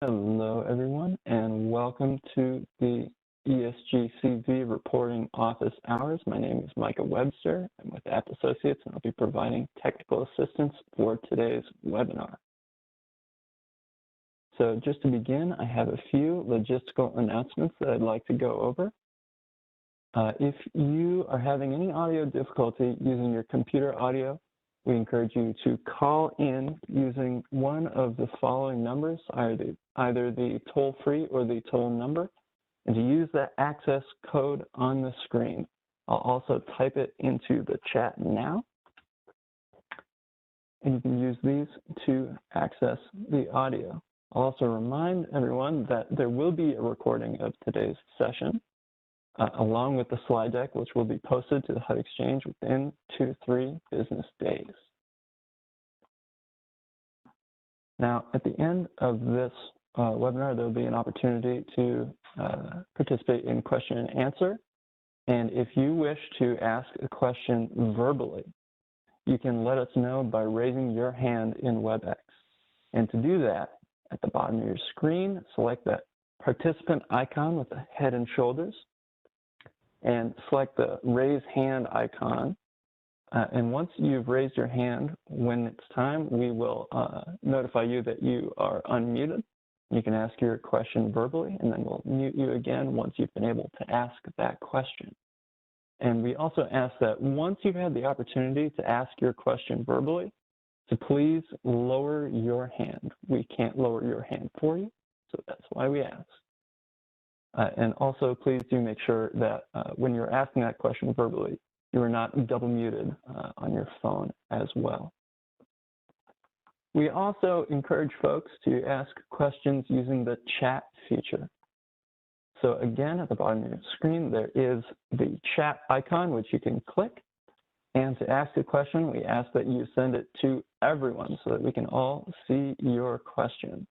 Hello, everyone, and welcome to the ESG-CV Reporting Office Hours. My name is Micah Webster. I'm with Apt Associates, and I'll be providing technical assistance for today's webinar. So just to begin, I have a few logistical announcements that I'd like to go over. If you are having any audio difficulty using your computer audio, we encourage you to call in using one of the following numbers, either the toll-free or the toll number, and to use that access code on the screen. I'll also type it into the chat now. And you can use these to access the audio. I'll also remind everyone that there will be a recording of today's session, along with the slide deck, which will be posted to the HUD Exchange within 2 to 3 business days. Now, at the end of this webinar, there will be an opportunity to participate in question and answer. And if you wish to ask a question verbally, you can let us know by raising your hand in WebEx. And to do that, at the bottom of your screen, select that participant icon with the head and shoulders, and select the raise hand icon. And once you've raised your hand, when it's time, we will notify you that you are unmuted. You can ask your question verbally, and then we'll mute you again once you've been able to ask that question. And we also ask that once you've had the opportunity to ask your question verbally, to please lower your hand. We can't lower your hand for you, so that's why we ask. And also, please do make sure that when you're asking that question verbally, you are not double muted on your phone as well. We also encourage folks to ask questions using the chat feature. So again, at the bottom of your screen, there is the chat icon, which you can click. And to ask a question, we ask that you send it to everyone so that we can all see your question.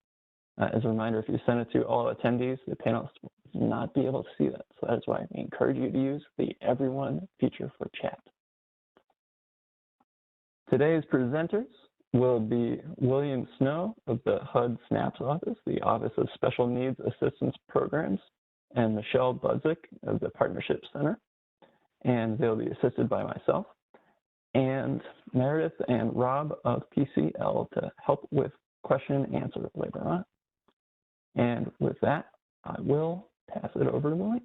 As a reminder, if you send it to all attendees, the panelists will not be able to see that. So that's why we encourage you to use the Everyone feature for chat. Today's presenters will be William Snow of the HUD SNAPS office, the Office of Special Needs Assistance Programs, and Michelle Budzik of the Partnership Center. And they'll be assisted by myself, and Meredith and Rob of PCL to help with question and answer later on. And with that, I will pass it over to William.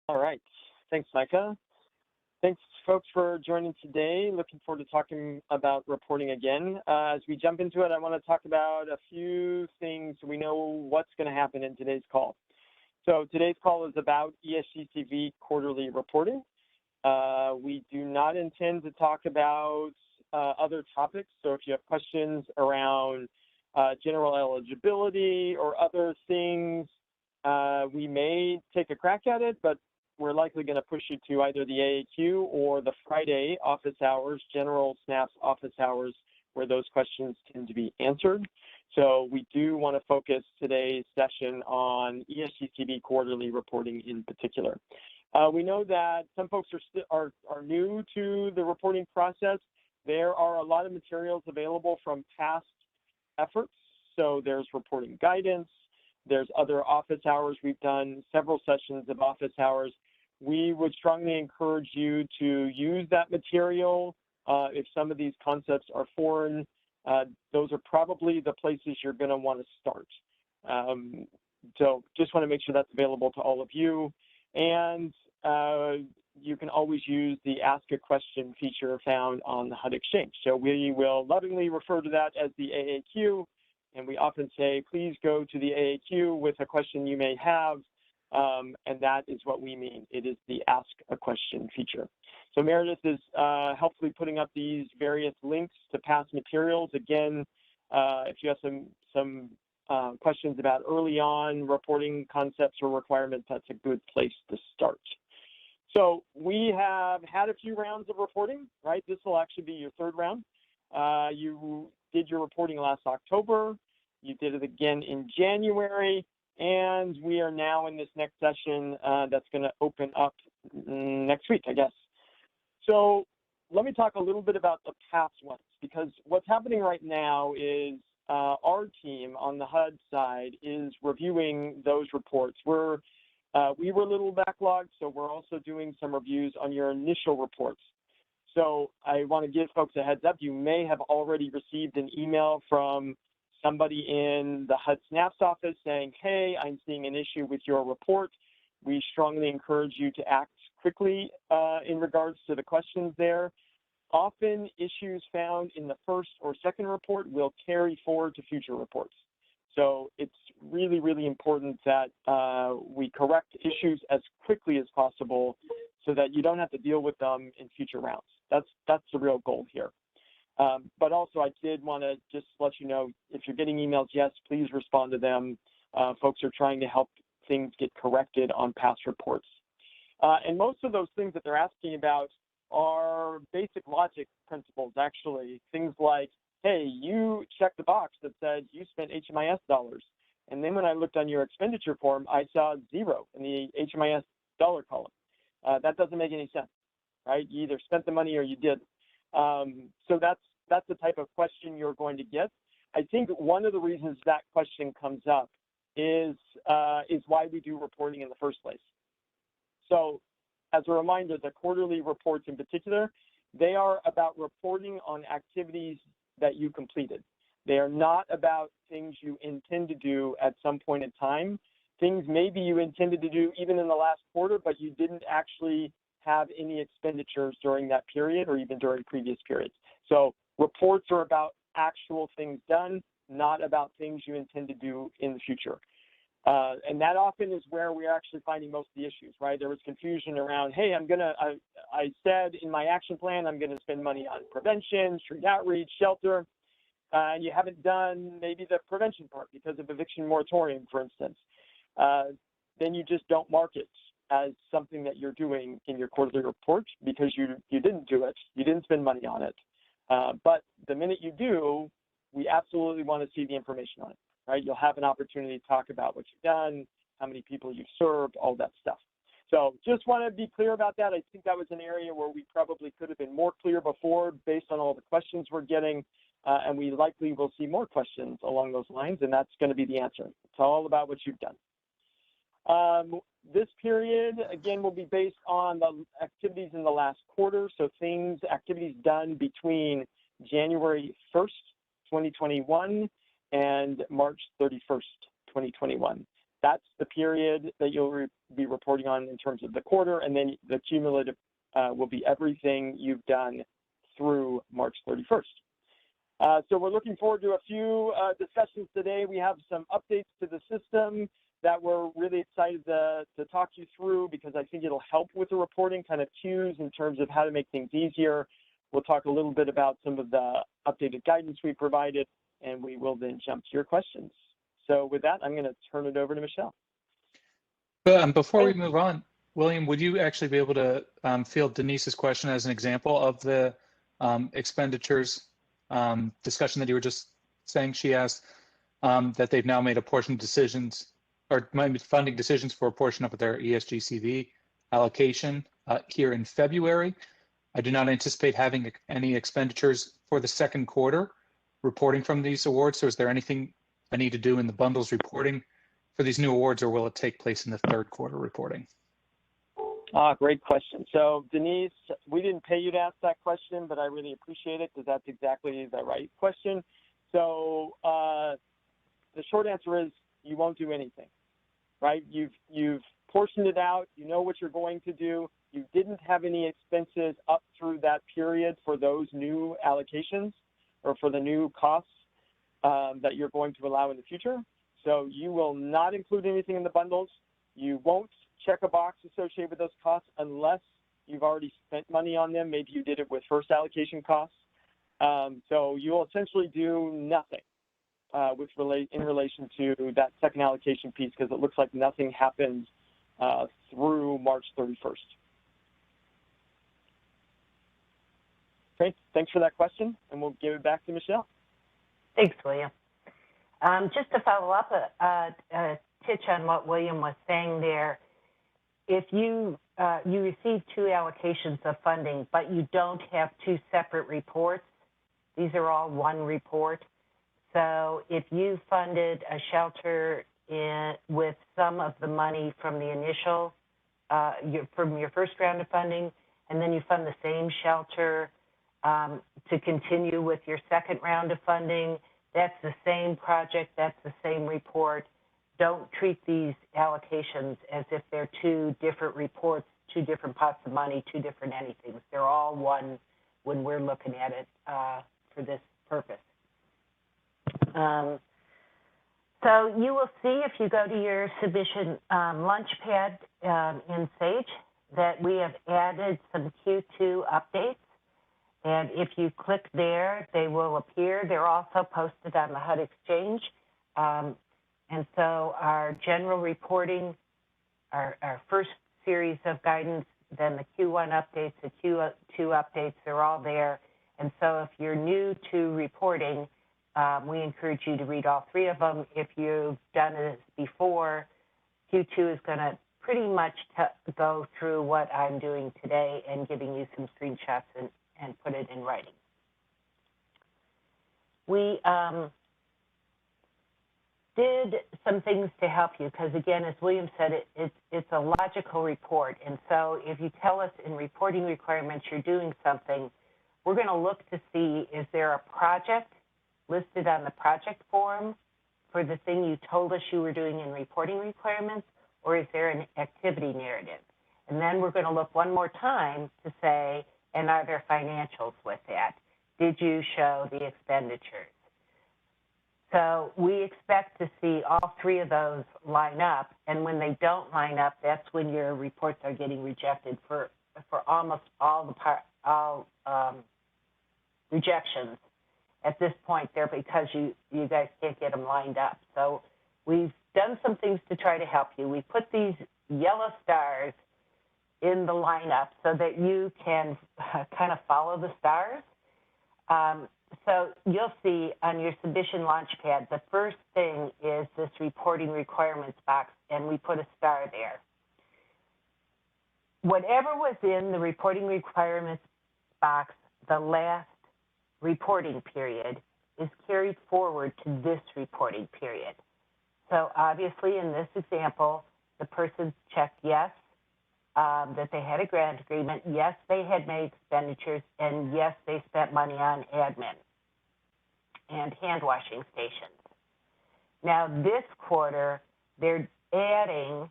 All right. Thanks, Micah. Thanks, folks, for joining today. Looking forward to talking about reporting again. As we jump into it, I want to talk about a few things so we know what's going to happen in today's call. So today's call is about ESGCV quarterly reporting. We do not intend to talk about other topics. So if you have questions around general eligibility or other things, we may take a crack at it, but we're likely going to push you to either the AAQ or the Friday office hours, general SNAPS office hours, where those questions tend to be answered. So we do want to focus today's session on ESGCV quarterly reporting in particular. We know that some folks are new to the reporting process. There are a lot of materials available from past efforts. So there's reporting guidance, there's other office hours. We've done several sessions of office hours. We would strongly encourage you to use that material. If some of these concepts are foreign, those are probably the places you're going to want to start. So just want to make sure that's available to all of you. And you can always use the Ask a Question feature found on the HUD Exchange. So we will lovingly refer to that as the AAQ, and we often say, please go to the AAQ with a question you may have, and that is what we mean. It is the Ask a Question feature. So Meredith is helpfully putting up these various links to past materials. Again, if you have some questions about early on reporting concepts or requirements, that's a good place to start. So we have had a few rounds of reporting, right? This will actually be your third round. You did your reporting last October. You did it again in January. And we are now in this next session that's going to open up next week, I guess. So let me talk a little bit about the past ones, because what's happening right now is our team on the HUD side is reviewing those reports. We were a little backlogged, so we're also doing some reviews on your initial reports. So I want to give folks a heads up. You may have already received an email from somebody in the HUD SNAP's office saying, hey, I'm seeing an issue with your report. We strongly encourage you to act quickly in regards to the questions there. Often issues found in the first or second report will carry forward to future reports. So it's really, really important that we correct issues as quickly as possible so that you don't have to deal with them in future rounds. That's the real goal here. But also I did want to just let you know, if you're getting emails, yes, please respond to them. Folks are trying to help things get corrected on past reports. And most of those things that they're asking about are basic logic principles, actually. Things like, hey, you checked the box that said you spent HMIS dollars. And then when I looked on your expenditure form, I saw 0 in the HMIS dollar column. That doesn't make any sense, right? You either spent the money or you didn't. So that's the type of question you're going to get. I think one of the reasons that question comes up is why we do reporting in the first place. So as a reminder, the quarterly reports in particular, they are about reporting on activities that you completed. They are not about things you intend to do at some point in time. Things maybe you intended to do even in the last quarter, but you didn't actually have any expenditures during that period or even during previous periods. So reports are about actual things done, not about things you intend to do in the future. And that often is where we're actually finding most of the issues, right? There was confusion around, hey, I said in my action plan, I'm gonna spend money on prevention, street outreach, shelter, and you haven't done maybe the prevention part because of eviction moratorium, for instance. Then you just don't mark it as something that you're doing in your quarterly report because you didn't do it, you didn't spend money on it. But the minute you do, we absolutely want to see the information on it. Right, you'll have an opportunity to talk about what you've done, how many people you've served, all that stuff. So just want to be clear about that. I think that was an area where we probably could have been more clear before based on all the questions we're getting, and we likely will see more questions along those lines, and that's going to be the answer. It's all about what you've done. This period, again, will be based on the activities in the last quarter, so activities done between January 1st, 2021, and March 31st, 2021. That's the period that you'll be reporting on in terms of the quarter, and then the cumulative will be everything you've done through March 31st. So we're looking forward to a few discussions today. We have some updates to the system that we're really excited to talk you through because I think it'll help with the reporting, kind of cues in terms of how to make things easier. We'll talk a little bit about some of the updated guidance we provided, and we will then jump to your questions. So with that, I'm going to turn it over to Michelle. Before we move on, William, would you actually be able to field Denise's question as an example of the expenditures discussion that you were just saying? She asked that they've now made a portion of decisions or made funding decisions for a portion of their ESG-CV allocation here in February. I do not anticipate having any expenditures for the second quarter reporting from these awards. So is there anything I need to do in the bundles reporting for these new awards, or will it take place in the third quarter reporting? Great question. So Denise, we didn't pay you to ask that question, but I really appreciate it because that's exactly the right question. So the short answer is you won't do anything, right? You've portioned it out. You know what you're going to do. You didn't have any expenses up through that period for those new allocations or for the new costs that you're going to allow in the future. So you will not include anything in the bundles. You won't check a box associated with those costs unless you've already spent money on them. Maybe you did it with first allocation costs. So you will essentially do nothing in relation to that second allocation piece because it looks like nothing happened through March 31st. Okay, thanks for that question, and we'll give it back to Michelle. Thanks, William. Just to follow up a titch on what William was saying there, if you receive 2 allocations of funding, but you don't have 2 separate reports, these are all one report. So if you funded a shelter with some of the money from the initial, from your first round of funding, and then you fund the same shelter to continue with your second round of funding, that's the same project, that's the same report. Don't treat these allocations as if they're two different reports, two different pots of money, two different anythings. They're all one when we're looking at it for this purpose. So you will see if you go to your submission launchpad in Sage that we have added some Q2 updates. And if you click there, they will appear. They're also posted on the HUD Exchange. And so our general reporting, our first series of guidance, then the Q1 updates, the Q2 updates, they're all there. And so if you're new to reporting, we encourage you to read all three of them. If you've done this before, Q2 is going to pretty much go through what I'm doing today and giving you some screenshots and put it in writing. We did some things to help you because, again, as William said, it's a logical report. And so if you tell us in reporting requirements you're doing something, we're going to look to see, is there a project listed on the project form for the thing you told us you were doing in reporting requirements, or is there an activity narrative? And then we're going to look one more time to say, and are there financials with that? Did you show the expenditures? So we expect to see all three of those line up, and when they don't line up, that's when your reports are getting rejected. For almost all rejections at this point, they're because you guys can't get them lined up. So we've done some things to try to help you. We put these yellow stars in the lineup so that you can kind of follow the stars. So you'll see on your submission launchpad, the first thing is this reporting requirements box, and we put a star there. Whatever was in the reporting requirements box, the last reporting period, is carried forward to this reporting period. So obviously in this example, the person checked yes, that they had a grant agreement, yes, they had made expenditures, and yes, they spent money on admin and hand washing stations. Now this quarter, they're adding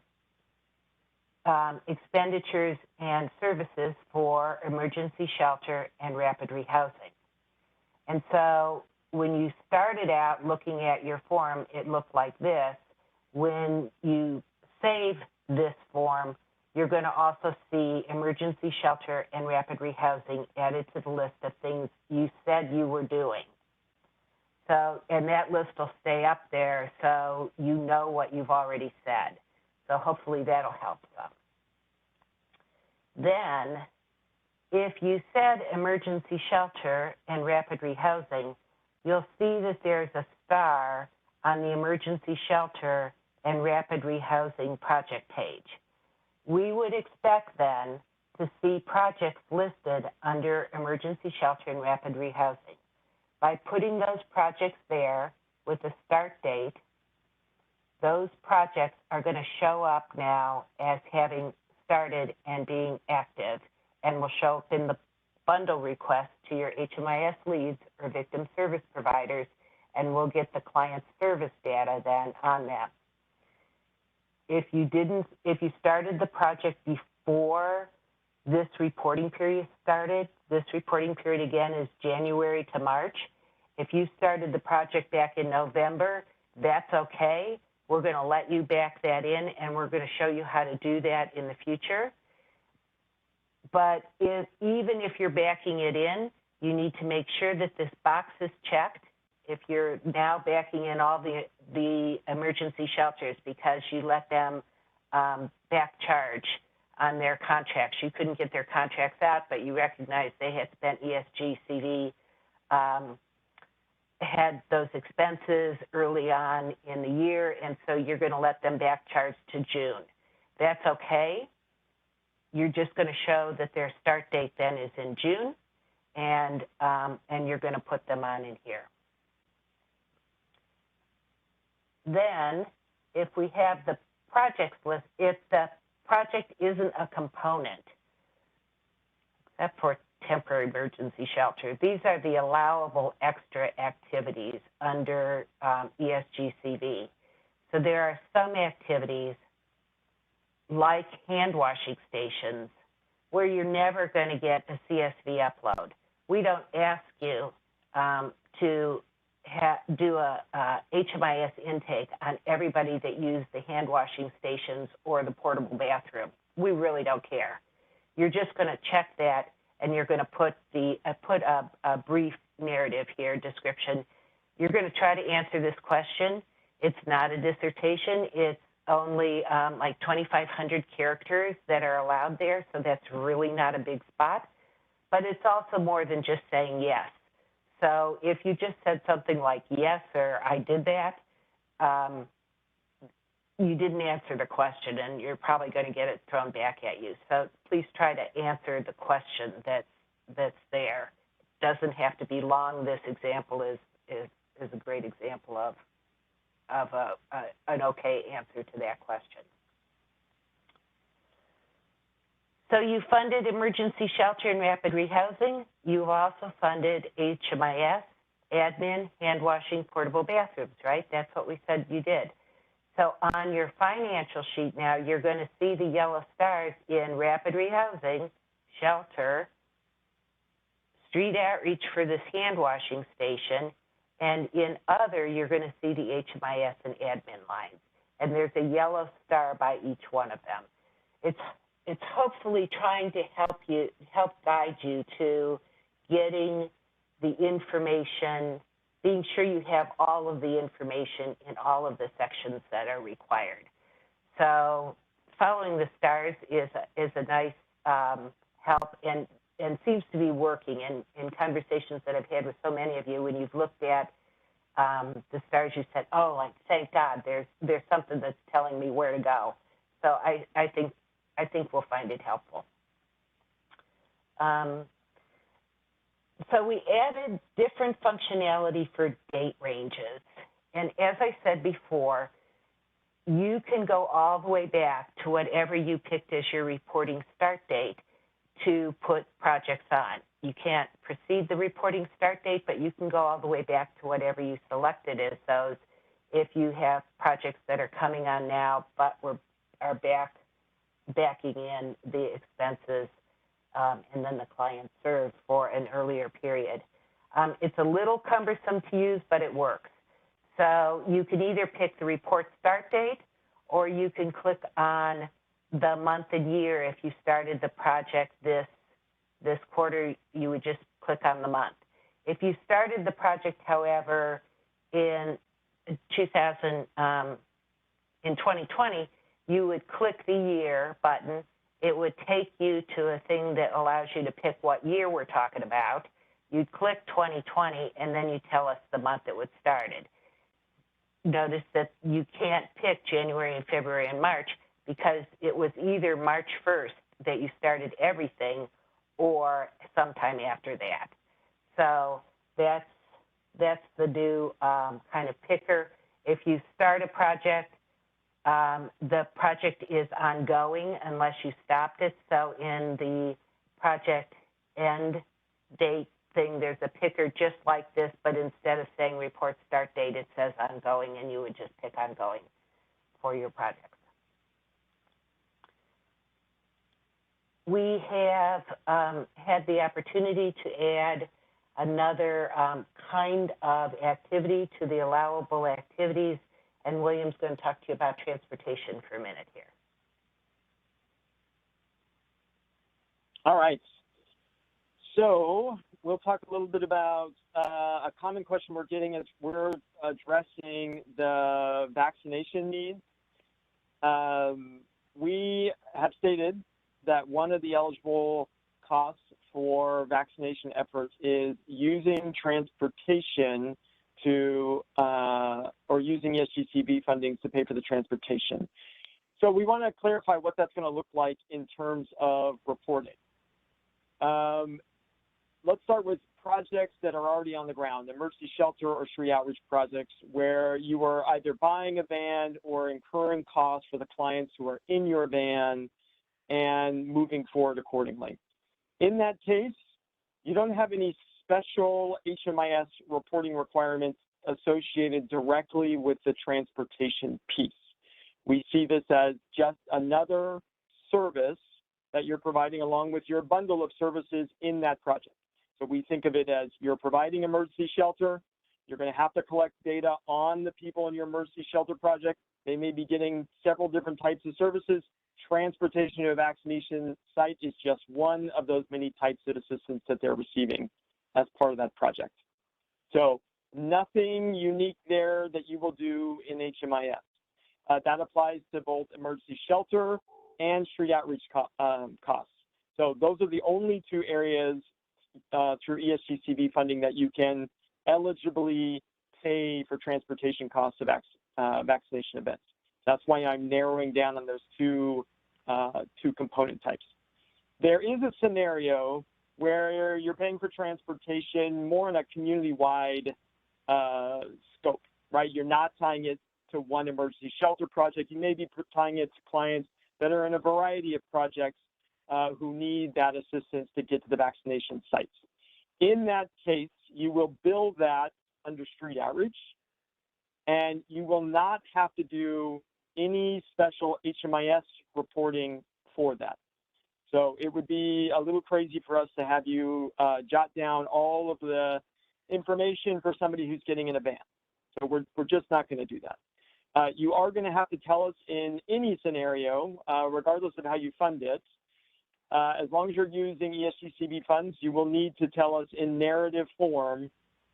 expenditures and services for emergency shelter and rapid rehousing. And so when you started out looking at your form, it looked like this. When you save this form, you're going to also see emergency shelter and rapid rehousing added to the list of things you said you were doing. So, and that list will stay up there so you know what you've already said. So hopefully that'll help some. Then, if you said emergency shelter and rapid rehousing, you'll see that there's a star on the emergency shelter and rapid rehousing project page. We would expect then to see projects listed under emergency shelter and rapid rehousing. By putting those projects there with a start date, those projects are going to show up now as having started and being active, and will show up in the bundle request to your HMIS leads or victim service providers, and we'll get the client service data then on them. If you started the project before this reporting period started, this reporting period again is January to March. If you started the project back in November, that's okay. We're going to let you back that in, and we're going to show you how to do that in the future. But even if you're backing it in, you need to make sure that this box is checked if you're now backing in all the emergency shelters because you let them back charge on their contracts. You couldn't get their contracts out, but you recognized they had spent ESG-CV, had those expenses early on in the year, and so you're going to let them back charge to June. That's okay. You're just going to show that their start date then is in June, and you're going to put them on in here. then if we have the projects list, if the project isn't a component, except for temporary emergency shelter, these are the allowable extra activities under ESGCV. So there are some activities like hand washing stations where you're never going to get a CSV upload. We don't ask you to do a HMIS intake on everybody that used the hand washing stations or the portable bathroom. We really don't care. You're just going to check that, and you're going to put a brief narrative here, description. You're going to try to answer this question. It's not a dissertation. It's only like 2,500 characters that are allowed there, so that's really not a big spot. But it's also more than just saying yes. So if you just said something like yes or I did that, you didn't answer the question, and you're probably going to get it thrown back at you. So please try to answer the question that's there. It doesn't have to be long. This example is a great example of an okay answer to that question. So you funded emergency shelter and rapid rehousing. You've also funded HMIS, admin, hand washing, portable bathrooms, right? That's what we said you did. So on your financial sheet now, you're going to see the yellow stars in rapid rehousing, shelter, street outreach for this hand washing station, and in other, you're going to see the HMIS and admin lines. And there's a yellow star by each one of them. It's hopefully trying to help guide you to getting the information, being sure you have all of the information in all of the sections that are required. So following the stars is a nice help and seems to be working in conversations that I've had with so many of you. When you've looked at the stars, you said, oh, like, thank God, there's something that's telling me where to go. So I think we'll find it helpful. So we added different functionality for date ranges. And as I said before, you can go all the way back to whatever you picked as your reporting start date to put projects on. You can't precede the reporting start date, but you can go all the way back to whatever you selected as those if you have projects that are coming on now but are backing in the expenses and then the client served for an earlier period. It's a little cumbersome to use, but it works. So you can either pick the report start date, or you can click on the month and year. If you started the project this quarter, you would just click on the month. If you started the project, however, in 2020, you would click the year button. It would take you to a thing that allows you to pick what year we're talking about. You'd click 2020, and then you tell us the month it was started. Notice that you can't pick January and February and March because it was either March 1st that you started everything or sometime after that. So that's the new kind of picker. If you start a project, the project is ongoing unless you stopped it. So in the project end date thing, there's a picker just like this, but instead of saying report start date, it says ongoing, and you would just pick ongoing for your projects. We have had the opportunity to add another kind of activity to the allowable activities, and William's going to talk to you about transportation for a minute here. All right. So we'll talk a little bit about a common question we're getting as we're addressing the vaccination needs. We have stated that one of the eligible costs for vaccination efforts is using transportation to, or using ESGCV funding to pay for the transportation. So we want to clarify what that's going to look like in terms of reporting. Let's start with projects that are already on the ground, emergency shelter or street outreach projects, where you are either buying a van or incurring costs for the clients who are in your van and moving forward accordingly. In that case, you don't have any special HMIS reporting requirements associated directly with the transportation piece. We see this as just another service that you're providing along with your bundle of services in that project. So we think of it as you're providing emergency shelter. You're going to have to collect data on the people in your emergency shelter project. They may be getting several different types of services. Transportation to a vaccination site is just one of those many types of assistance that they're receiving as part of that project. So nothing unique there that you will do in HMIS. That applies to both emergency shelter and street outreach costs. So those are the only two areas through ESG-CV funding that you can eligibly pay for transportation costs of vaccination events. That's why I'm narrowing down on those two component types. There is a scenario where you're paying for transportation more in a community-wide scope, right? You're not tying it to one emergency shelter project. You may be tying it to clients that are in a variety of projects who need that assistance to get to the vaccination sites. In that case, you will bill that under street outreach, and you will not have to do any special HMIS reporting for that. So it would be a little crazy for us to have you jot down all of the information for somebody who's getting in a van. So we're just not going to do that. You are going to have to tell us in any scenario, regardless of how you fund it, as long as you're using ESG-CV funds, you will need to tell us in narrative form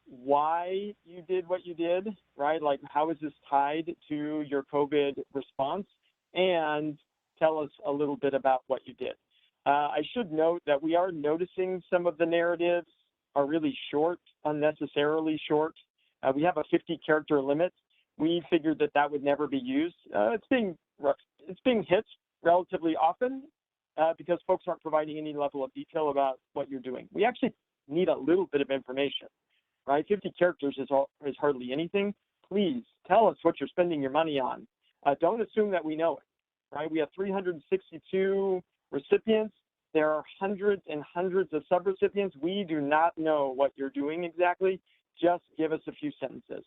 why you did what you did, right? Like, how is this tied to your COVID response? And tell us a little bit about what you did. I should note that we are noticing some of the narratives are really short, unnecessarily short. We have a 50-character limit. We figured that that would never be used. It's being hit relatively often because folks aren't providing any level of detail about what you're doing. We actually need a little bit of information, right? 50 characters is hardly anything. Please tell us what you're spending your money on. Don't assume that we know it, right? We have 362 recipients. There are hundreds and hundreds of sub-recipients. We do not know what you're doing exactly. Just give us a few sentences.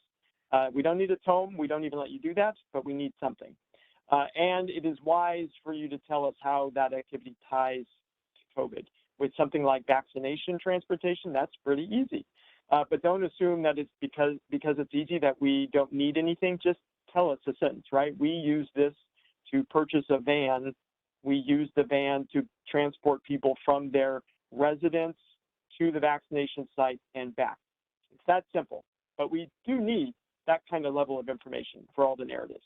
We don't need a tome. We don't even let you do that, but we need something. And it is wise for you to tell us how that activity ties to COVID. With something like vaccination transportation, that's pretty easy. But don't assume that it's because it's easy that we don't need anything. Just tell us a sentence, right? We use this to purchase a van. We use the van to transport people from their residence to the vaccination site and back. It's that simple, but we do need that kind of level of information for all the narratives.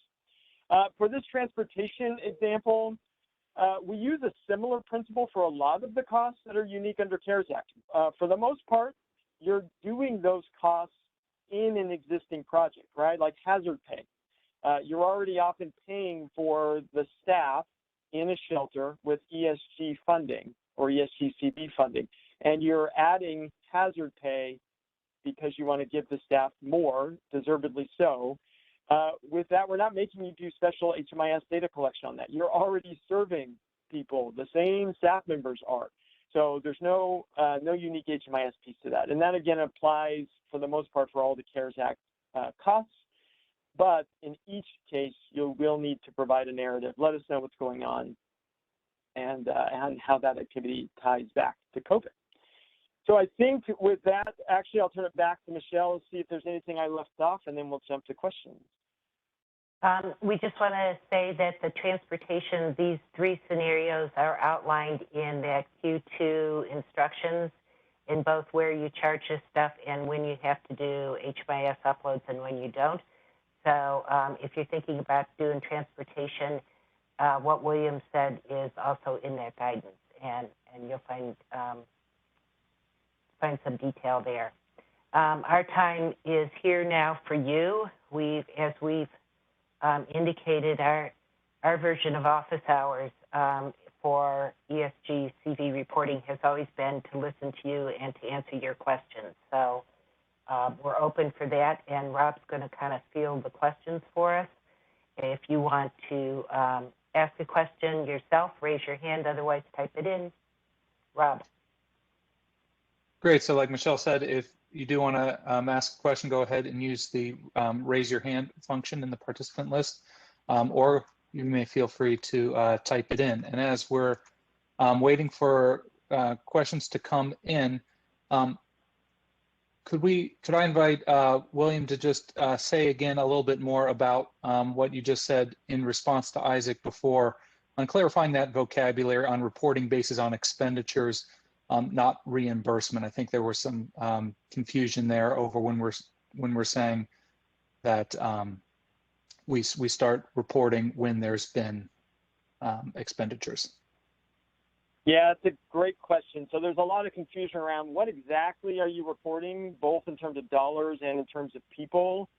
For this transportation example, we use a similar principle for a lot of the costs that are unique under CARES Act. For the most part, you're doing those costs in an existing project, right? Like hazard pay. You're already often paying for the staff in a shelter with ESG funding or ESG-CV funding, and you're adding hazard pay because you want to give the staff more, deservedly so. With that, we're not making you do special HMIS data collection on that. You're already serving people. The same staff members are. So there's no unique HMIS piece to that. And that, again, applies for the most part for all the CARES Act costs. But in each case, you will need to provide a narrative. Let us know what's going on and how that activity ties back to COVID. So I think with that, actually, I'll turn it back to Michelle, see if there's anything I left off, and then we'll jump to questions. We just want to say that the transportation, these three scenarios are outlined in that Q2 instructions in both where you charge this stuff and when you have to do HMIS uploads and when you don't. So if you're thinking about doing transportation, what William said is also in that guidance, and you'll find some detail there. Our time is here now for you. As we've indicated, our version of office hours for ESG-CV reporting has always been to listen to you and to answer your questions. So we're open for that, and Rob's going to kind of field the questions for us. If you want to ask a question yourself, raise your hand, otherwise type it in. Rob. Great. So like Michelle said, if you do want to ask a question, go ahead and use the raise your hand function in the participant list, or you may feel free to type it in. And as we're waiting for questions to come in, could I invite William to just say again a little bit more about what you just said in response to Isaac before, on clarifying that vocabulary on reporting basis on expenditures, not reimbursement. I think there was some confusion there over when we're saying that we start reporting when there's been expenditures. Yeah, it's a great question. So there's a lot of confusion around what exactly are you reporting, both in terms of dollars and in terms of people.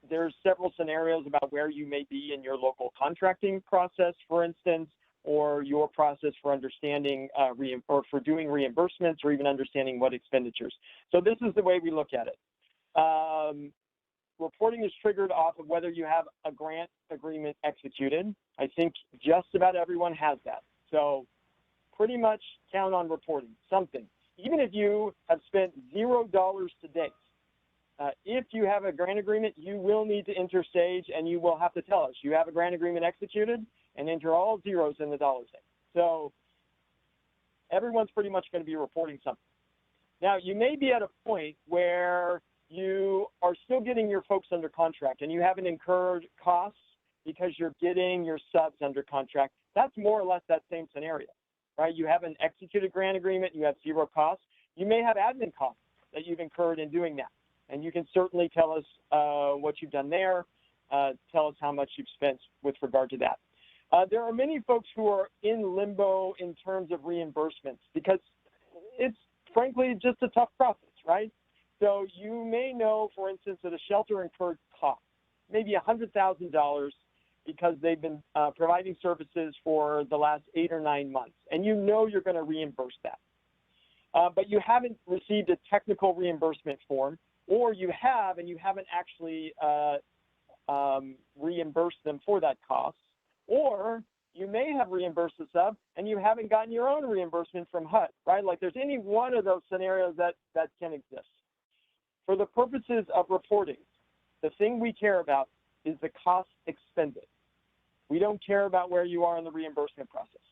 There's several scenarios about where you may be in your local contracting process, for instance, or your process for understanding or for doing reimbursements, or even understanding what expenditures. So this is the way we look at it. Reporting is triggered off of whether you have a grant agreement executed. I think just about everyone has that. So pretty much count on reporting something. Even if you have spent $0 to date, if you have a grant agreement, you will need to enter stage, and you will have to tell us you have a grant agreement executed and enter all zeros in the dollar thing. So everyone's pretty much going to be reporting something. Now, you may be at a point where you are still getting your folks under contract and you haven't incurred costs because you're getting your subs under contract. That's more or less that same scenario, right? You have an executed grant agreement, you have zero costs. You may have admin costs that you've incurred in doing that. And you can certainly tell us what you've done there, tell us how much you've spent with regard to that. There are many folks who are in limbo in terms of reimbursements because it's frankly just a tough process, right? So you may know, for instance, that a shelter incurred costs, maybe $100,000 because they've been providing services for the last 8 or 9 months, and you know you're going to reimburse that. But you haven't received a technical reimbursement form, or you have and you haven't actually reimbursed them for that cost, or you may have reimbursed the sub and you haven't gotten your own reimbursement from HUD, right? Like there's any one of those scenarios that can exist. For the purposes of reporting, the thing we care about is the cost expended. We don't care about where you are in the reimbursement process.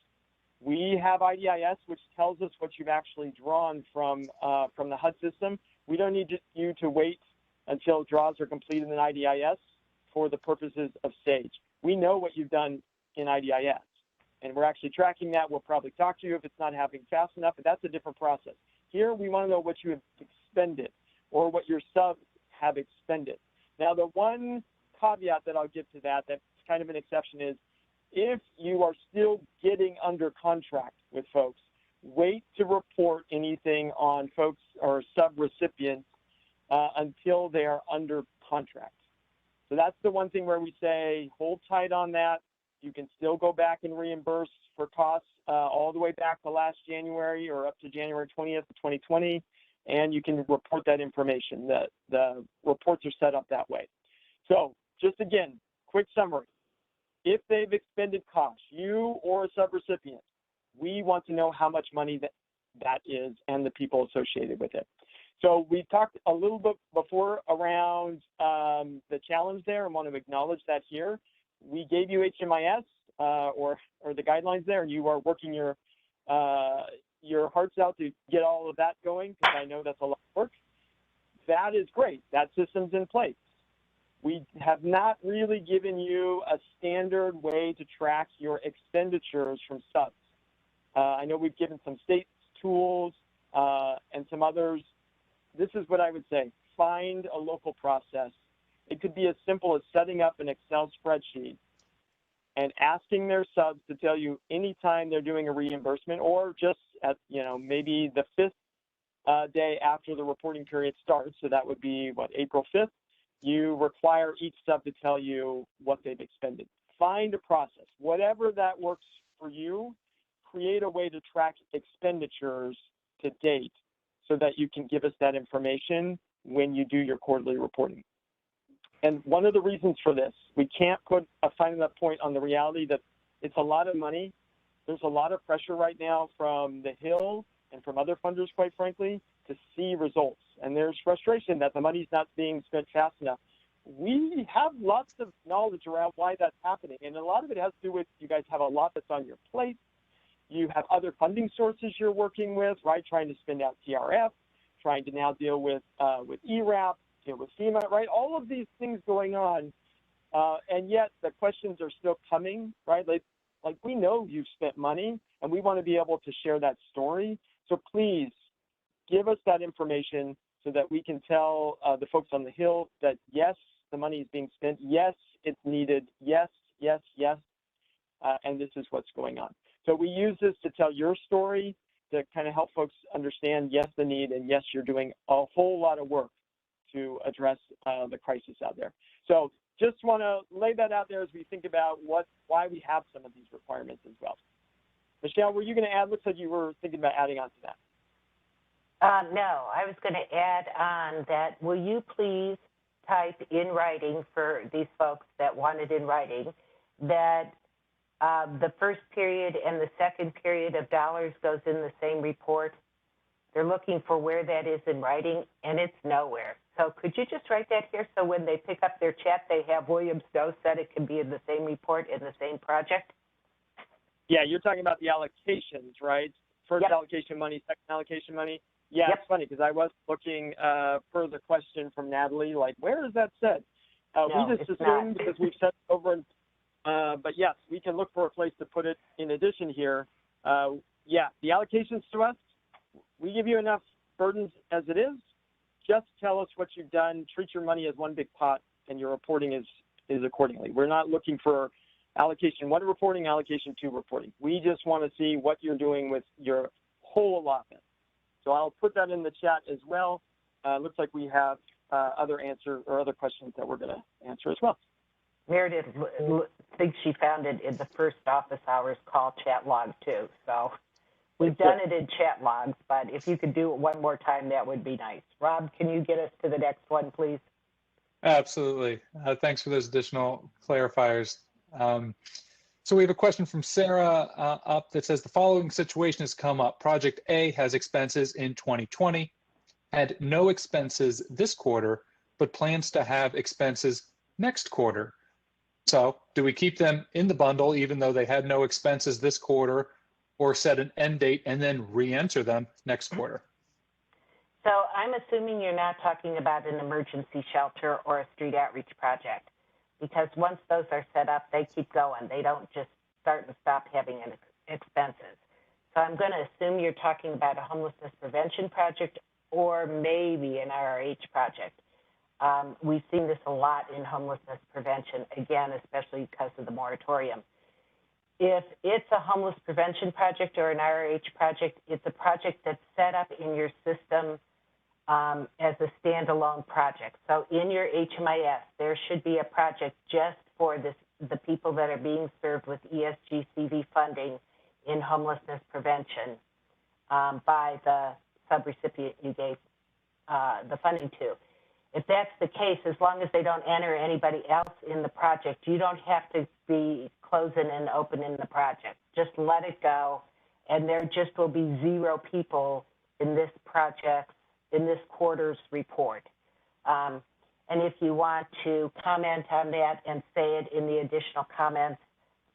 We have IDIS, which tells us what you've actually drawn from the HUD system. We don't need you to wait until draws are completed in IDIS for the purposes of SAGE. We know what you've done in IDIS, and we're actually tracking that. We'll probably talk to you if it's not happening fast enough, but that's a different process. Here, we want to know what you have expended or what your subs have expended. Now, the one caveat that I'll give to that, that's kind of an exception, is if you are still getting under contract with folks, wait to report anything on folks or sub-recipients until they are under contract. So that's the one thing where we say hold tight on that. You can still go back and reimburse for costs all the way back to last January or up to January 20th of 2020, and you can report that information. The reports are set up that way. So just again, quick summary. If they've expended costs, you or a subrecipient, we want to know how much money that is and the people associated with it. So we talked a little bit before around the challenge there. I want to acknowledge that here. We gave you HMIS or the guidelines there, and you are working your hearts out to get all of that going, because I know that's a lot of work. That is great. That system's in place. We have not really given you a standard way to track your expenditures from subs. I know we've given some state tools and some others. This is what I would say. Find a local process. It could be as simple as setting up an Excel spreadsheet and asking their subs to tell you anytime they're doing a reimbursement, or just at, maybe the 5th day after the reporting period starts. So that would be, April 5th. You require each sub to tell you what they've expended. Find a process, whatever that works for you, create a way to track expenditures to date so that you can give us that information when you do your quarterly reporting. And one of the reasons for this, we can't put a final point on the reality that it's a lot of money. There's a lot of pressure right now from the Hill and from other funders, quite frankly, to see results. And there's frustration that the money's not being spent fast enough. We have lots of knowledge around why that's happening. And a lot of it has to do with you guys have a lot that's on your plate. You have other funding sources you're working with, right? Trying to spend out TRF, trying to now deal with ERAP, deal with FEMA, right? All of these things going on. And yet the questions are still coming, right? Like we know you've spent money and we want to be able to share that story. So please give us that information so that we can tell the folks on the Hill that yes, the money is being spent. Yes, it's needed. Yes, yes, yes. And this is what's going on. So we use this to tell your story, to kind of help folks understand, yes, the need, and yes, you're doing a whole lot of work to address the crisis out there. So just want to lay that out there as we think about why we have some of these requirements as well. Michelle, were you going to add? Looks like you were thinking about adding on to that. No, I was going to add on that. Will you please type in writing for these folks that want it in writing that the first period and the second period of dollars goes in the same report? They're looking for where that is in writing, and it's nowhere. So could you just write that here so when they pick up their chat, they have William Stowe said it can be in the same report in the same project? Yeah, you're talking about the allocations, right? First Yep. allocation money, second allocation money. Yeah, Yep. It's funny because I was looking for the question from Natalie, like, where is that said? No, we just it's assumed not. because we've set it over, but yes, we can look for a place to put it in addition here. Yeah, the allocations to us, we give you enough burdens as it is. Just tell us what you've done, treat your money as one big pot, and your reporting is accordingly. We're not looking for allocation 1 reporting, allocation 2 reporting. We just want to see what you're doing with your whole allotment. So I'll put that in the chat as well. Looks like we have other questions that we're going to answer as well. Meredith thinks she found it in the first office hours call chat log too. So we've done it in chat logs, but if you could do it one more time, that would be nice. Rob, can you get us to the next one, please? Absolutely. Thanks for those additional clarifiers. So we have a question from Sarah up that says the following situation has come up. Project A has expenses in 2020, had no expenses this quarter, but plans to have expenses next quarter. So do we keep them in the bundle even though they had no expenses this quarter, or set an end date and then re-enter them next quarter? So I'm assuming you're not talking about an emergency shelter or a street outreach project, because once those are set up, they keep going. They don't just start and stop having expenses. So I'm going to assume you're talking about a homelessness prevention project or maybe an RRH project. We've seen this a lot in homelessness prevention, again, especially because of the moratorium. If it's a homeless prevention project or an RRH project, it's a project that's set up in your system as a standalone project. So in your HMIS, there should be a project just for the people that are being served with ESG-CV funding in homelessness prevention by the subrecipient you gave the funding to. If that's the case, as long as they don't enter anybody else in the project, you don't have to be closing and opening the project. Just let it go, and there just will be 0 people in this project, in this quarter's report. And if you want to comment on that and say it in the additional comments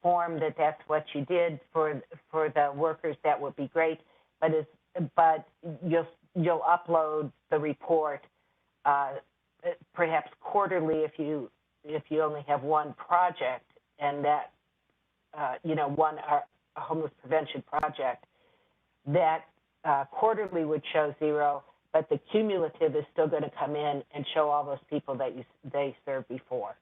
form that that's what you did for the workers, that would be great. But you'll upload the report perhaps quarterly if you only have one project, and that one a homeless prevention project, that quarterly would show 0, but the cumulative is still going to come in and show all those people that they served before.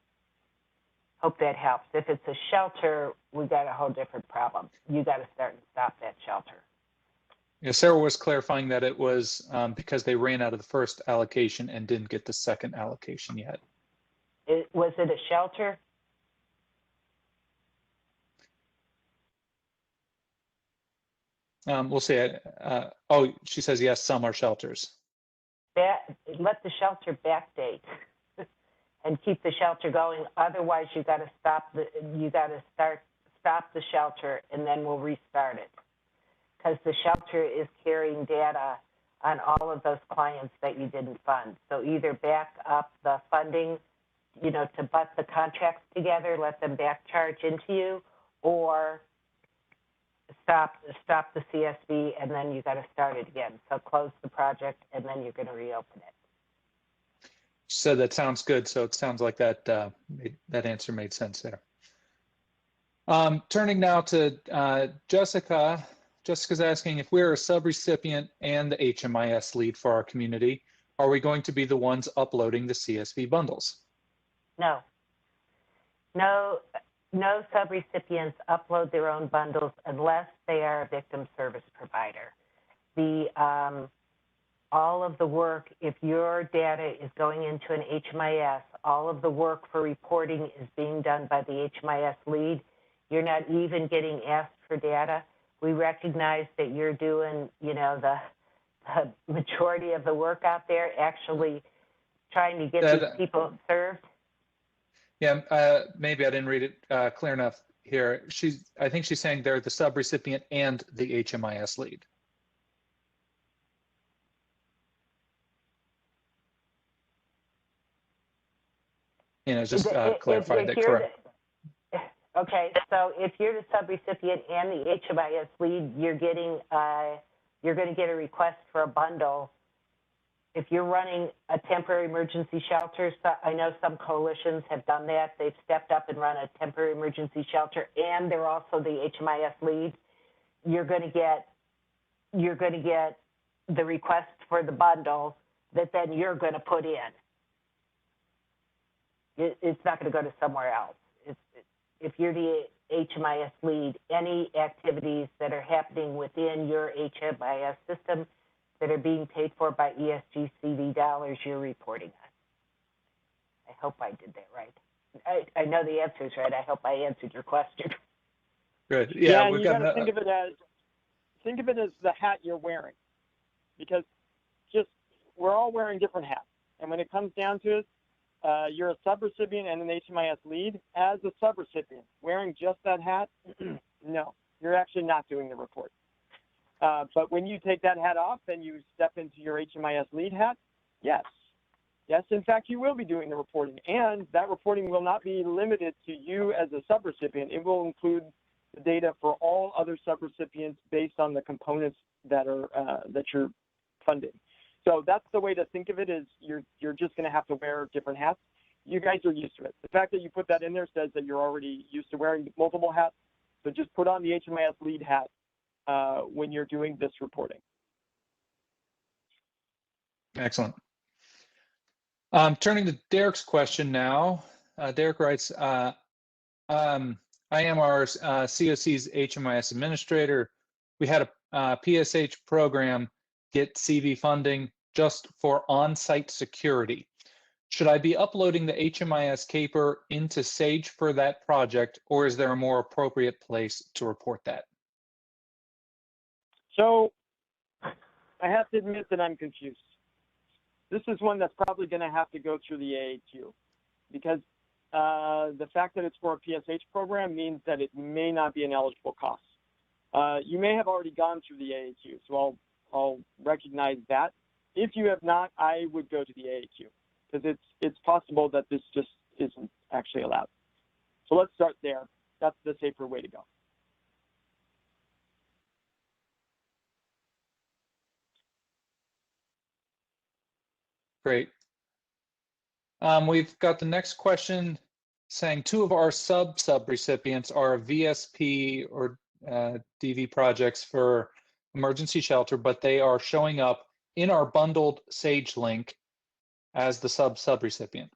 Hope that helps. If it's a shelter, we got a whole different problem. You got to start and stop that shelter. Yeah, Sarah was clarifying that it was because they ran out of the first allocation and didn't get the second allocation yet. Was it a shelter? We'll see. Oh, she says yes, some are shelters. Let the shelter backdate and keep the shelter going. Otherwise, you got to stop the shelter, and then we'll restart it, because the shelter is carrying data on all of those clients that you didn't fund. So either back up the funding, to butt the contracts together, let them back charge into you, or stop the CSV, and then you got to start it again. So close the project, and then you're going to reopen it. So that sounds good. So it sounds like that that answer made sense there. Turning now to Jessica. Jessica's asking, if we're a subrecipient and the HMIS lead for our community, are we going to be the ones uploading the CSV bundles? No subrecipients upload their own bundles unless they are a victim service provider. All of the work, if your data is going into an HMIS, all of the work for reporting is being done by the HMIS lead. You're not even getting asked for data. We recognize that you're doing, the majority of the work out there, actually trying to get these people served. Yeah, maybe I didn't read it clear enough here. I think she's saying they're the subrecipient and the HMIS lead. Just clarify that correct. Okay, so if you're the subrecipient and the HMIS lead, you're going to get a request for a bundle. If you're running a temporary emergency shelter, so I know some coalitions have done that. They've stepped up and run a temporary emergency shelter, and they're also the HMIS lead. You're going to get the request for the bundle that then you're going to put in. It's not going to go to somewhere else. If you're the HMIS lead, any activities that are happening within your HMIS system that are being paid for by ESG-CV dollars, you're reporting on. I hope I did that right. I know the answer is right. I hope I answered your question. Good. Yeah, you got to think of it as the hat you're wearing, because we're all wearing different hats, and when it comes down to it, you're a subrecipient and an HMIS lead. As a subrecipient, wearing just that hat, no, you're actually not doing the report. But when you take that hat off and you step into your HMIS lead hat, yes, in fact, you will be doing the reporting. And that reporting will not be limited to you as a subrecipient. It will include the data for all other subrecipients based on the components that you're funding. So that's the way to think of it, is you're just going to have to wear different hats. You guys are used to it. The fact that you put that in there says that you're already used to wearing multiple hats. So just put on the HMIS lead hat when you're doing this reporting. Excellent. Turning to Derek's question now. Derek writes, I am our COC's HMIS Administrator. We had a PSH program get CV funding just for on-site security. Should I be uploading the HMIS Caper into Sage for that project, or is there a more appropriate place to report that? So I have to admit that I'm confused. This is one that's probably going to have to go through the AAQ, because the fact that it's for a PSH program means that it may not be an eligible cost. You may have already gone through the AAQ, so I'll recognize that. If you have not, I would go to the AAQ, because it's possible that this just isn't actually allowed. So let's start there. That's the safer way to go. Great. We've got the next question saying 2 of our SubSub recipients are VSP or DV projects for emergency shelter, but they are showing up in our bundled Sage link as the SubSub recipient.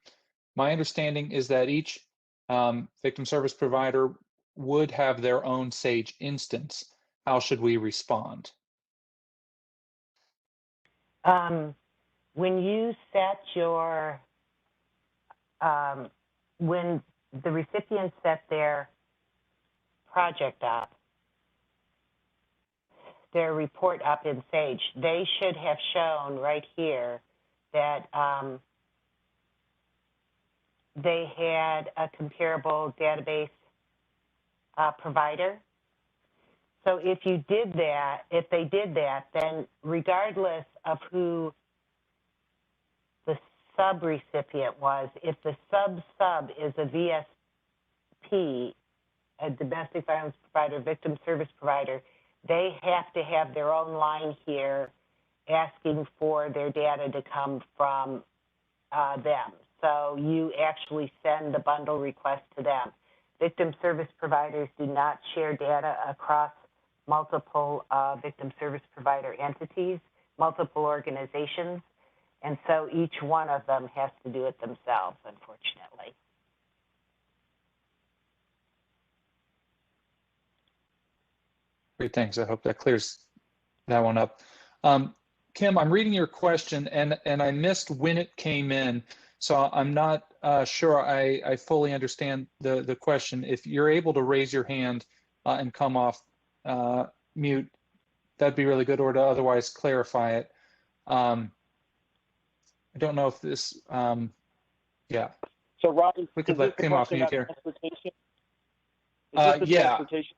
My understanding is that each victim service provider would have their own Sage instance. How should we respond? When you set your, when the recipient set their project up, their report up in Sage, they should have shown right here that they had a comparable database provider. So if you did that, if they did that, then regardless of who the subrecipient was, if the sub is a VSP, a domestic violence provider, victim service provider, they have to have their own line here asking for their data to come from them. So you actually send the bundle request to them. Victim service providers do not share data across multiple victim service provider entities, multiple organizations, and so each one of them has to do it themselves, unfortunately. Great, thanks. I hope that clears that one up. Kim, I'm reading your question, and I missed when it came in, so I'm not sure I fully understand the question. If you're able to raise your hand and come off mute, that'd be really good, or to otherwise clarify it. I don't know if this, yeah. So Robin, we could let Kim off mute here. Yeah. Transportation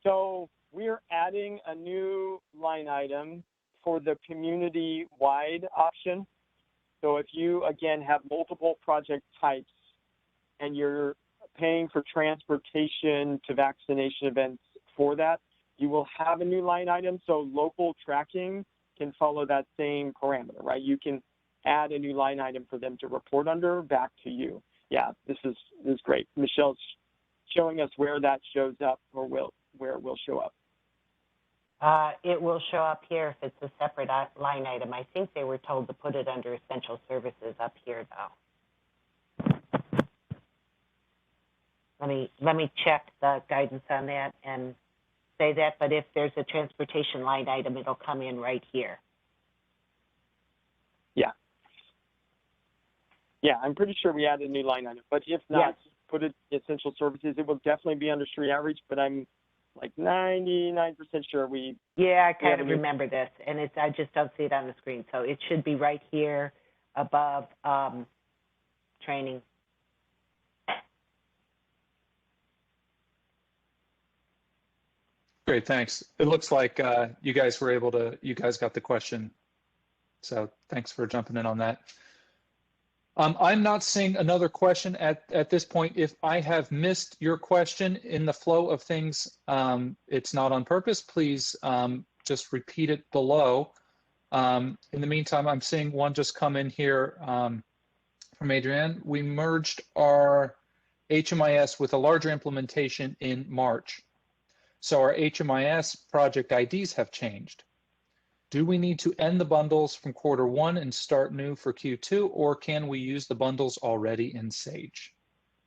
So we're adding a new line item for the community-wide option. So if you, again, have multiple project types and you're paying for transportation to vaccination events for that, you will have a new line item. So local tracking can follow that same parameter, right? You can add a new line item for them to report under back to you. Yeah, this is great. Michelle's showing us where that shows up, or where it will show up. It will show up here if it's a separate line item. I think they were told to put it under essential services up here, though. Let me check the guidance on that and say that, but if there's a transportation line item, it'll come in right here. Yeah, I'm pretty sure we added a new line item, but if not, put it essential services. It will definitely be under street outreach, but I'm like 99% sure we. Yeah, I kind of remember this, and I just don't see it on the screen. So it should be right here above training. Great, thanks. It looks like you guys got the question. So thanks for jumping in on that. I'm not seeing another question at this point. If I have missed your question in the flow of things, it's not on purpose. Please just repeat it below. In the meantime, I'm seeing one just come in here from Adrienne. We merged our HMIS with a larger implementation in March. So our HMIS project IDs have changed. Do we need to end the bundles from Q1 and start new for Q2, or can we use the bundles already in Sage?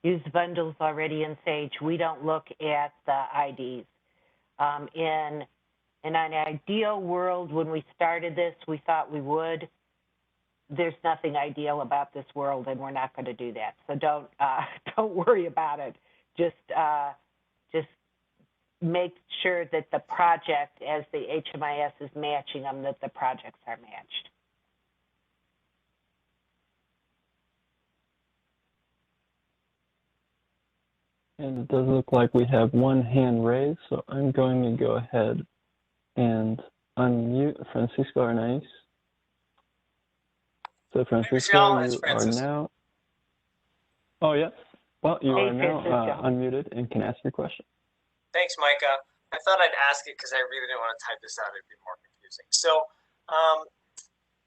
Use bundles already in Sage. We don't look at the IDs. In an ideal world, when we started this, we thought we would. There's nothing ideal about this world, and we're not going to do that. So don't worry about it. Just make sure that the project, as the HMIS is matching them, that the projects are matched. And it does look like we have one hand raised, so I'm going to go ahead and unmute Francisco Arnaiz. So Francisco, you are now. Oh, yes. Well, you are now unmuted and can ask your question. Thanks, Micah. I thought I'd ask it because I really didn't want to type this out. It'd be more confusing. So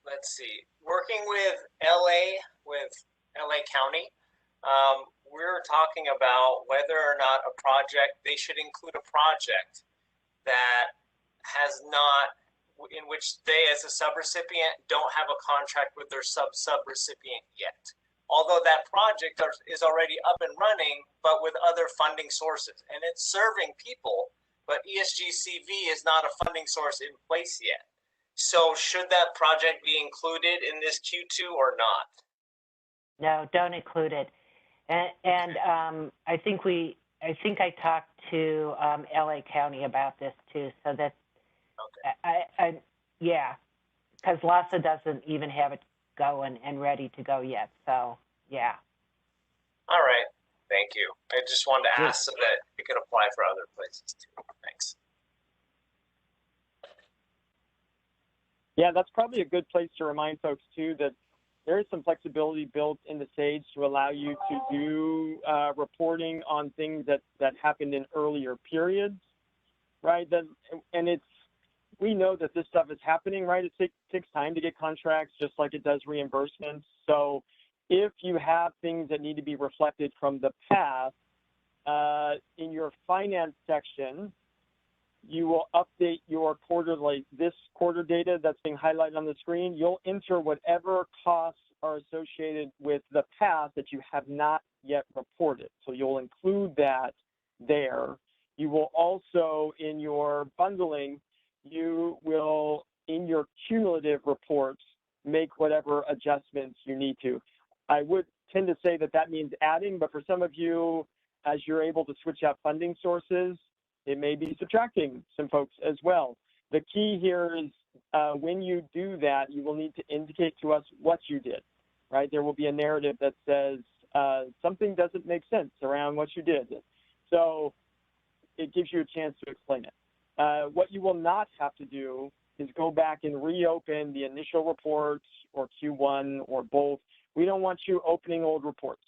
let's see. Working with LA County, we're talking about whether or not they should include a project that has not, in which they as a subrecipient don't have a contract with their SubSub Recipient yet. Although that project is already up and running, but with other funding sources. And it's serving people, but ESGCV is not a funding source in place yet. So should that project be included in this Q2 or not? No, don't include it. And I think I talked to LA County about this too, so that Okay. Yeah, because LASA doesn't even have it going and ready to go yet. So, yeah. All right. Thank you. I just wanted to ask so that it could apply for other places too. Thanks. Yeah, that's probably a good place to remind folks too that there is some flexibility built in the Sage to allow you to do reporting on things that happened in earlier periods, right? We know that this stuff is happening, right? It takes time to get contracts, just like it does reimbursements. So if you have things that need to be reflected from the past, in your finance section, you will update your this quarter data that's being highlighted on the screen. You'll enter whatever costs are associated with the past that you have not yet reported. So you'll include that there. You will also, in your bundling, you will, in your cumulative reports, make whatever adjustments you need to. I would tend to say that means adding, but for some of you, as you're able to switch out funding sources, it may be subtracting some folks as well. The key here is when you do that, you will need to indicate to us what you did, right? There will be a narrative that says something doesn't make sense around what you did. So it gives you a chance to explain it. What you will not have to do is go back and reopen the initial reports or Q1 or both. We don't want you opening old reports.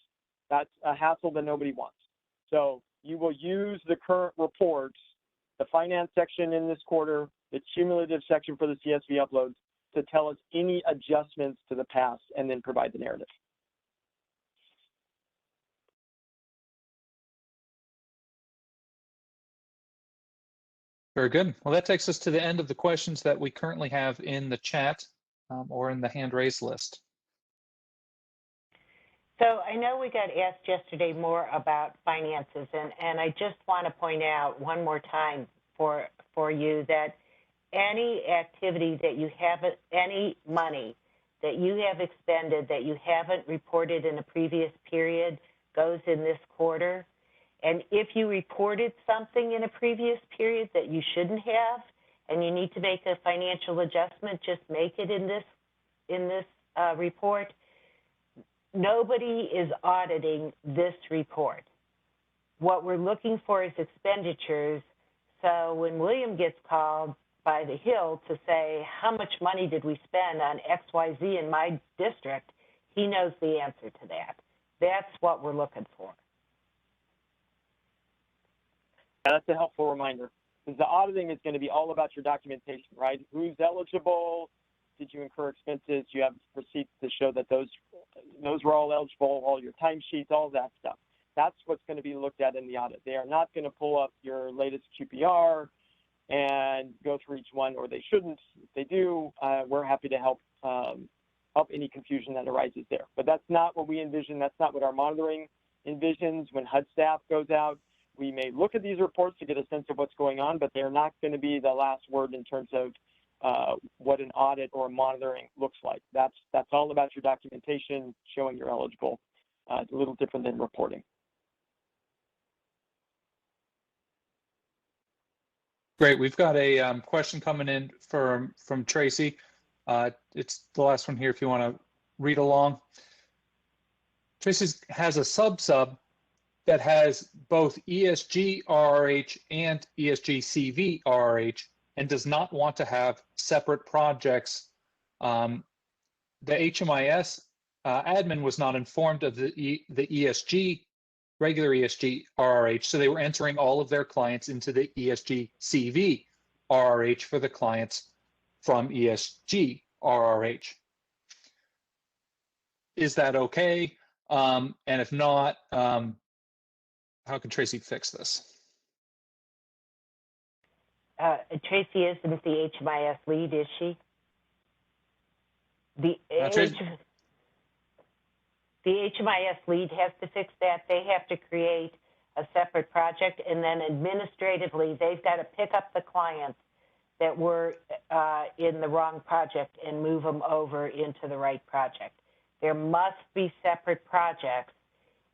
That's a hassle that nobody wants. So you will use the current reports, the finance section in this quarter, the cumulative section for the CSV uploads, to tell us any adjustments to the past and then provide the narrative. Very good. Well, that takes us to the end of the questions that we currently have in the chat or in the hand raised list. So I know we got asked yesterday more about finances, and I just want to point out one more time for you that any activity that you haven't, any money that you have expended that you haven't reported in a previous period goes in this quarter. And if you reported something in a previous period that you shouldn't have, and you need to make a financial adjustment, just make it in this report. Nobody is auditing this report. What we're looking for is expenditures. So when William gets called by the Hill to say, how much money did we spend on XYZ in my district, he knows the answer to that. That's what we're looking for. That's a helpful reminder, because the auditing is going to be all about your documentation, right? Who's eligible? Did you incur expenses? You have receipts to show that those were all eligible, all your timesheets, all that stuff. That's what's going to be looked at in the audit. They are not going to pull up your latest QPR and go through each one, or they shouldn't. If they do, we're happy to help any confusion that arises there. But that's not what we envision. That's not what our monitoring envisions. When HUD staff goes out, we may look at these reports to get a sense of what's going on, but they're not going to be the last word in terms of what an audit or monitoring looks like. That's all about your documentation, showing you're eligible. It's a little different than reporting. Great. We've got a question coming in from Tracy. It's the last one here if you want to read along. Tracy has a sub that has both ESG RRH and ESG-CV RRH and does not want to have separate projects. The HMIS admin was not informed of the ESG, regular ESG RRH, so they were entering all of their clients into the ESG-CV RRH for the clients from ESG RRH. Is that okay? And if not, how can Tracy fix this? Tracy isn't the HMIS lead, is she? The HMIS lead has to fix that. They have to create a separate project, and then administratively, they've got to pick up the clients that were in the wrong project and move them over into the right project. There must be separate projects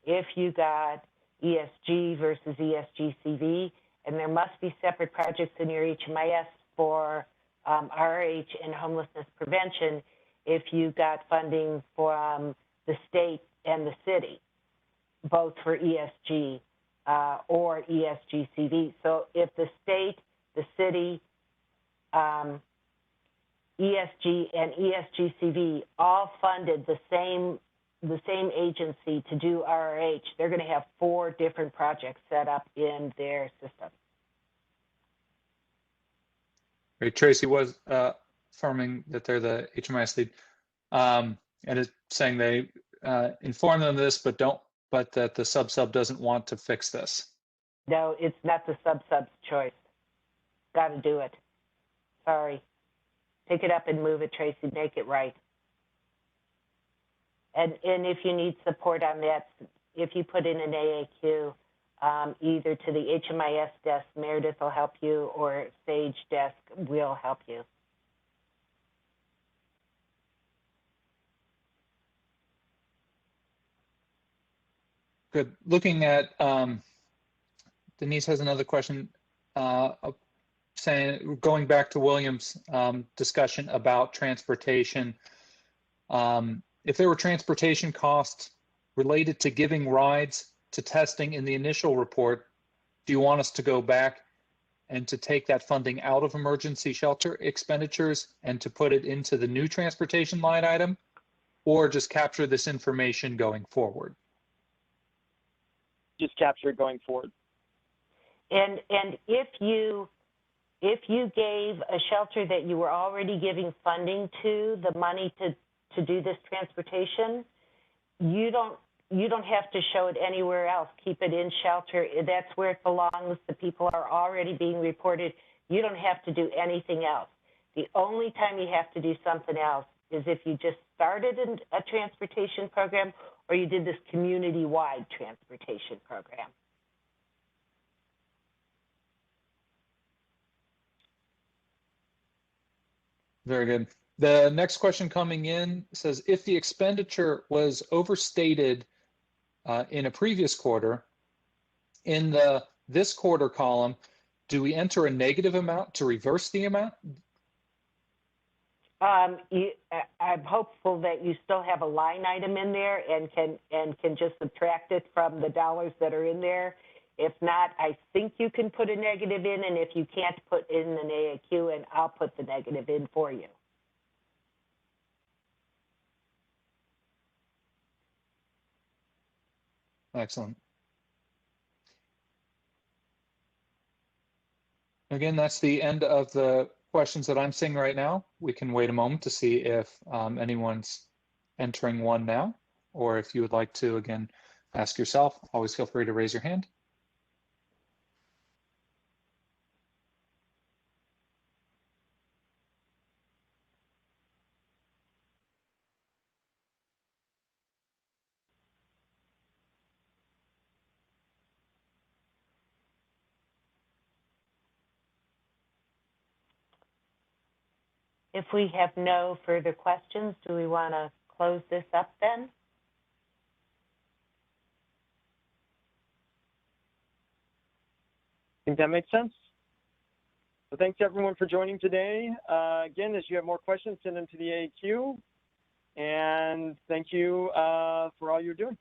if you got ESG versus ESG-CV, and there must be separate projects in your HMIS for RH and homelessness prevention if you got funding from the state and the city, both for ESG or ESG-CV. So if the state, the city, ESG and ESG-CV all funded the same agency to do RRH, they're going to have 4 different projects set up in their system. Great. Tracy was affirming that they're the HMIS lead, and it's saying they inform them of this, but that the SubSub doesn't want to fix this. No, it's not the SubSub's choice. Got to do it. Sorry. Pick it up and move it, Tracy. Make it right. And if you need support on that, if you put in an AAQ, either to the HMIS desk, Meredith will help you, or Sage desk will help you. Good. Looking at, Denise has another question saying, going back to William's discussion about transportation, if there were transportation costs related to giving rides to testing in the initial report, do you want us to go back and to take that funding out of emergency shelter expenditures and to put it into the new transportation line item, or just capture this information going forward? Just capture it going forward. And if you gave a shelter that you were already giving funding to the money to do this transportation, you don't have to show it anywhere else. Keep it in shelter. That's where it belongs. The people are already being reported. You don't have to do anything else. The only time you have to do something else is if you just started a transportation program or you did this community-wide transportation program. Very good. The next question coming in says, if the expenditure was overstated in a previous quarter, in the this quarter column, do we enter a negative amount to reverse the amount? I'm hopeful that you still have a line item in there and can just subtract it from the dollars that are in there. If not, I think you can put a negative in, and if you can't, put in an AAQ, and I'll put the negative in for you. Excellent. Again, that's the end of the questions that I'm seeing right now. We can wait a moment to see if anyone's entering one now, or if you would like to, again, ask yourself, always feel free to raise your hand. If we have no further questions, do we want to close this up then? I think that makes sense. So thanks everyone for joining today. Again, as you have more questions, send them to the AAQ. And thank you for all you're doing.